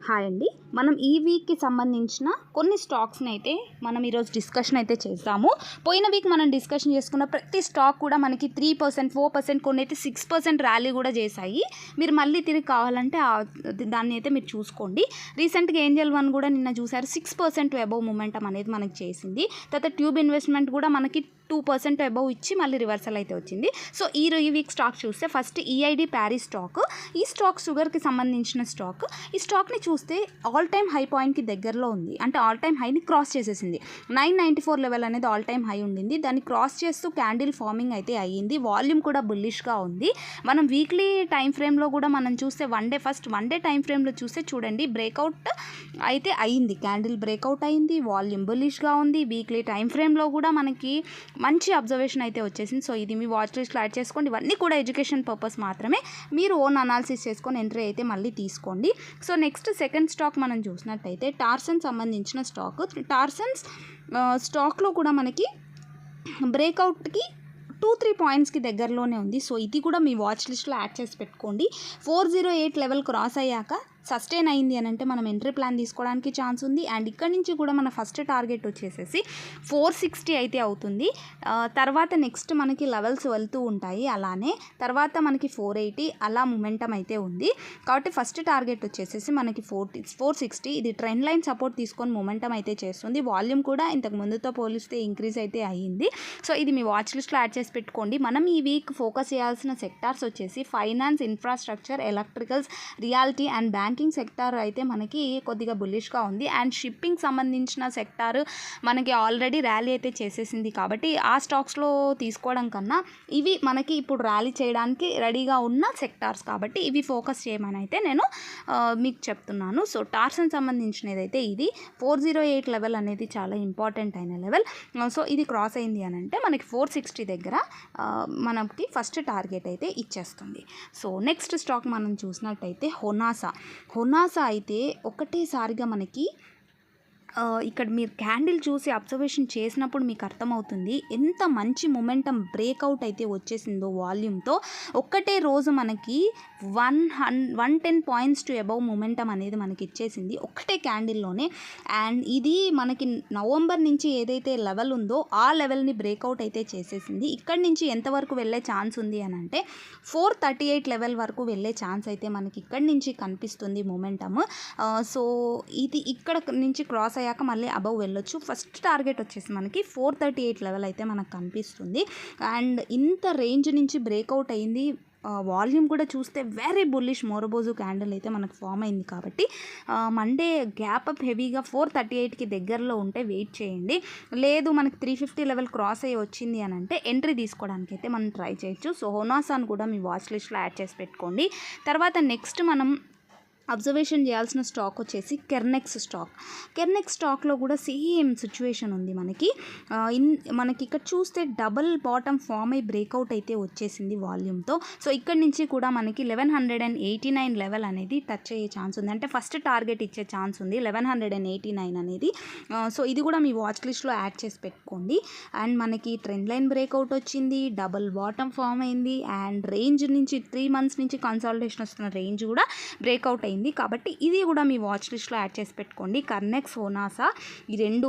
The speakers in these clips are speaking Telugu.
హాయ్ అండి. మనం ఈ వీక్కి సంబంధించిన కొన్ని స్టాక్స్ని అయితే మనం ఈరోజు డిస్కషన్ అయితే చేద్దాము. పోయిన వీక్ మనం డిస్కషన్ చేసుకున్న ప్రతి స్టాక్ కూడా మనకి 3%, 4%, కొన్ని అయితే 6% ర్యాలీ కూడా చేశాయి. మీరు మళ్ళీ తిరిగి కావాలంటే దాన్ని అయితే మీరు చూసుకోండి. రీసెంట్గా ఏంజల్ వన్ కూడా నిన్న చూసారు, 6% అబవ్ మూమెంటం అనేది మనకి చేసింది. తర్వాత ట్యూబ్ ఇన్వెస్ట్మెంట్ కూడా మనకి 2% అబవ్ ఇచ్చి మళ్ళీ రివర్సల్ అయితే వచ్చింది. సో ఈ వీక్ స్టాక్ చూస్తే ఫస్ట్ ఈఐడి ప్యారిస్ స్టాక్. ఈ స్టాక్ షుగర్కి సంబంధించిన స్టాక్. ఈ స్టాక్ని చూస్తే ఆల్ టైమ్ హై పాయింట్కి దగ్గరలో ఉంది. అంటే ఆల్ టైమ్ హైని క్రాస్ చేసేసింది. 994 లెవెల్ అనేది ఆల్ టైమ్ హై ఉండింది. దాన్ని క్రాస్ చేస్తూ క్యాండిల్ ఫార్మింగ్ అయితే అయ్యింది. వాల్యూమ్ కూడా బుల్లిష్గా ఉంది. మనం వీక్లీ టైం ఫ్రేమ్లో కూడా మనం చూస్తే వన్ డే టైం ఫ్రేమ్లో చూస్తే చూడండి, బ్రేక్అవుట్ అయితే అయ్యింది. క్యాండిల్ బ్రేక్అవుట్ అయ్యింది. వాల్యూమ్ బుల్లిష్గా ఉంది. వీక్లీ టైం ఫ్రేమ్లో కూడా మనకి మంచి అబ్జర్వేషన్ అయితే వచ్చేసింది. సో ఇది మీ వాచ్ లిస్ట్లో యాడ్ చేసుకోండి. ఇవన్నీ కూడా ఎడ్యుకేషన్ పర్పస్ మాత్రమే. మీరు ఓన్ అనాలిసిస్ చేసుకొని ఎంట్రీ అయితే మళ్ళీ తీసుకోండి. సో నెక్స్ట్ సెకండ్ స్టాక్ మనం చూసినట్టయితే టార్సన్ సంబంధించిన స్టాక్. టార్సన్స్ స్టాక్లో కూడా మనకి బ్రేక్అవుట్కి 2-3 పాయింట్స్కి దగ్గరలోనే ఉంది. సో ఇది కూడా మీ వాచ్ లిస్ట్లో యాడ్ చేసి పెట్టుకోండి. 408 లెవెల్ క్రాస్ అయ్యాక సస్టైన్ అయింది అని అంటే మనం ఎంట్రీ ప్లాన్ తీసుకోవడానికి ఛాన్స్ ఉంది. అండ్ ఇక్కడ నుంచి కూడా మన ఫస్ట్ టార్గెట్ వచ్చేసేసి 460 అయితే అవుతుంది. తర్వాత నెక్స్ట్ మనకి లెవెల్స్ వెళ్తూ ఉంటాయి. అలానే తర్వాత మనకి 480 అలా మొమెంటం అయితే ఉంది. కాబట్టి ఫస్ట్ టార్గెట్ వచ్చేసేసి మనకి 460. ఇది ట్రెండ్ లైన్ సపోర్ట్ తీసుకొని మొమెంటం అయితే చేస్తుంది. వాల్యూమ్ కూడా ఇంతకు ముందుతో పోలిస్తే ఇంక్రీజ్ అయితే అయ్యింది. సో ఇది మీ వాచ్ లిస్ట్లో యాడ్ చేసి పెట్టుకోండి. మనం ఈ వీక్ ఫోకస్ చేయాల్సిన సెక్టార్స్ వచ్చేసి finance, infrastructure, electricals, reality and banking sector అయితే మనకి కొద్దిగా బుల్లిష్గా ఉంది. అండ్ షిప్పింగ్ సంబంధించిన సెక్టార్ మనకి ఆల్రెడీ ర్యాలీ అయితే చేసేసింది. కాబట్టి ఆ స్టాక్స్లో తీసుకోవడం కన్నా ఇవి మనకి ఇప్పుడు ర్యాలీ చేయడానికి రెడీగా ఉన్న సెక్టార్స్ కాబట్టి ఇవి ఫోకస్ చేయమని అయితే నేను మీకు చెప్తున్నాను. సో టార్సన్ సంబంధించినది అయితే ఇది 408 లెవెల్ అనేది చాలా ఇంపార్టెంట్ అయిన లెవెల్. సో ఇది క్రాస్ అయింది అని అంటే మనకి 460 దగ్గర మనకి ఫస్ట్ టార్గెట్ అయితే ఇచ్చేస్తుంది. సో నెక్స్ట్ స్టాక్ మనం చూసినట్టయితే హొనాసా అయితే ఒకటేసారిగా మనకి ఇక్కడ మీరు క్యాండిల్ చూసి అబ్జర్వేషన్ చేసినప్పుడు మీకు అర్థమవుతుంది ఎంత మంచి మొమెంటం బ్రేక్అవుట్ అయితే వచ్చేసిందో వాల్యూమ్తో. ఒక్కటే రోజు మనకి 110 పాయింట్స్ టు అబవ్ మొమెంటం అనేది మనకి ఇచ్చేసింది ఒక్కటే క్యాండిల్లోనే. అండ్ ఇది మనకి నవంబర్ నుంచి ఏదైతే లెవెల్ ఉందో ఆ లెవెల్ని బ్రేక్అవుట్ అయితే చేసేసింది. ఇక్కడి నుంచి ఎంతవరకు వెళ్ళే ఛాన్స్ ఉంది అని అంటే 438 లెవెల్ వరకు వెళ్ళే ఛాన్స్ అయితే మనకి ఇక్కడి నుంచి కనిపిస్తుంది మొమెంటమ్. సో ఇది ఇక్కడ నుంచి క్రాస్ అయ్యాక మళ్ళీ అబవ్ వెళ్ళొచ్చు. ఫస్ట్ టార్గెట్ వచ్చేసి మనకి 438 లెవెల్ అయితే మనకు కనిపిస్తుంది. అండ్ ఇంత రేంజ్ నుంచి బ్రేక్అవుట్ అయింది. వాల్యూమ్ కూడా చూస్తే వెరీ బుల్లిష్ మోరబోజు క్యాండిల్ అయితే మనకు ఫామ్ అయింది. కాబట్టి మండే గ్యాప్ అప్ హెవీగా 438కి దగ్గరలో ఉంటే వెయిట్ చేయండి. లేదు మనకి 350 లెవెల్ క్రాస్ అయ్యి వచ్చింది అని అంటే ఎంట్రీ తీసుకోవడానికి అయితే మనం ట్రై చేయొచ్చు. సో హొనాసాను కూడా మీ వాచ్ లిస్ట్లో యాడ్ చేసి పెట్టుకోండి. తర్వాత నెక్స్ట్ మనం అబ్జర్వేషన్ చేయాల్సిన స్టాక్ వచ్చేసి కెర్నెక్స్ స్టాక్లో కూడా సేమ్ సిచ్యువేషన్ ఉంది మనకి. మనకి ఇక్కడ చూస్తే డబుల్ బాటమ్ ఫామ్ అయ్యి బ్రేక్అవుట్ అయితే వచ్చేసింది వాల్యూమ్తో. సో ఇక్కడ నుంచి కూడా మనకి 1189 లెవెల్ అనేది టచ్ అయ్యే ఛాన్స్ ఉంది. అంటే ఫస్ట్ టార్గెట్ ఇచ్చే ఛాన్స్ ఉంది 1189 అనేది. సో ఇది కూడా మీ వాచ్ లిస్ట్లో యాడ్ చేసి పెట్టుకోండి. అండ్ మనకి ట్రెండ్ లైన్ బ్రేక్అవుట్ వచ్చింది, డబుల్ బాటమ్ ఫామ్ అయింది. అండ్ రేంజ్ నుంచి 3 months నుంచి కన్సాలిడేషన్ వస్తున్న రేంజ్ కూడా బ్రేక్అవుట్ అయింది. కాబట్టి ఇది కూడా మీ వాచ్ లిస్ట్లో యాడ్ చేసి పెట్టుకోండి. కర్నెక్స్, హొనాసా ఈ రెండు,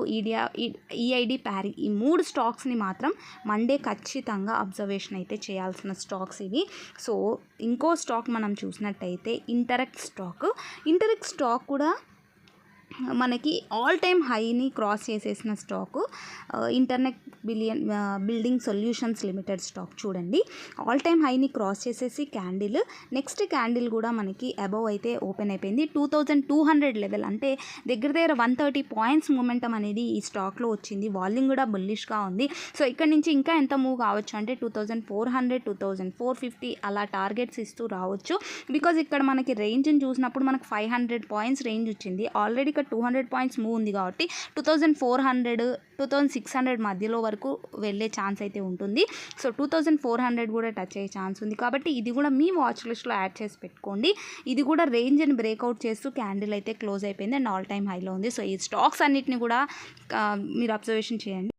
ఈఐడి ప్యారి ఈ 3 స్టాక్స్ని మాత్రం మండే ఖచ్చితంగా అబ్జర్వేషన్ అయితే చేయాల్సిన స్టాక్స్ ఇవి. సో ఇంకో స్టాక్ మనం చూసినట్టయితే ఇంటరెక్ట్ స్టాక్ కూడా మనకి ఆల్ టైమ్ హైని క్రాస్ చేసేసిన stock internet building solutions limited stock. చూడండి ఆల్ టైమ్ హైని క్రాస్ చేసేసి క్యాండిల్, నెక్స్ట్ క్యాండిల్ కూడా మనకి అబవ్ అయితే ఓపెన్ అయిపోయింది. 2200 లెవెల్ అంటే దగ్గర 130 పాయింట్స్ మూమెంటం అనేది ఈ స్టాక్లో వచ్చింది. వాల్యూమ్ కూడా బుల్లిష్గా ఉంది. సో ఇక్కడ నుంచి ఇంకా ఎంత మూవ్ కావచ్చు అంటే 2400, 2450 అలా టార్గెట్స్ ఇస్తూ రావచ్చు. బికాజ్ ఇక్కడ మనకి రేంజ్ని చూసినప్పుడు మనకు 500 పాయింట్స్ రేంజ్ వచ్చింది. ఆల్రెడీ 200 పాయింట్స్ మూవ్ ఉంది కాబట్టి 2400, 2600 మధ్యలో వరకు వెళ్ళే ఛాన్స్ అయితే ఉంటుంది. సో 2400 కూడా టచ్ అయ్యే ఛాన్స్ ఉంది. కాబట్టి ఇది కూడా మీ వాచ్ లిస్ట్లో యాడ్ చేసి పెట్టుకోండి. ఇది కూడా రేంజ్ని బ్రేక్అవుట్ చేస్తూ క్యాండిల్ అయితే క్లోజ్ అయిపోయింది అండ్ ఆల్ టైమ్ హైలో ఉంది. సో ఈ స్టాక్స్ అన్నిటిని కూడా మీరు అబ్జర్వేషన్ చేయండి.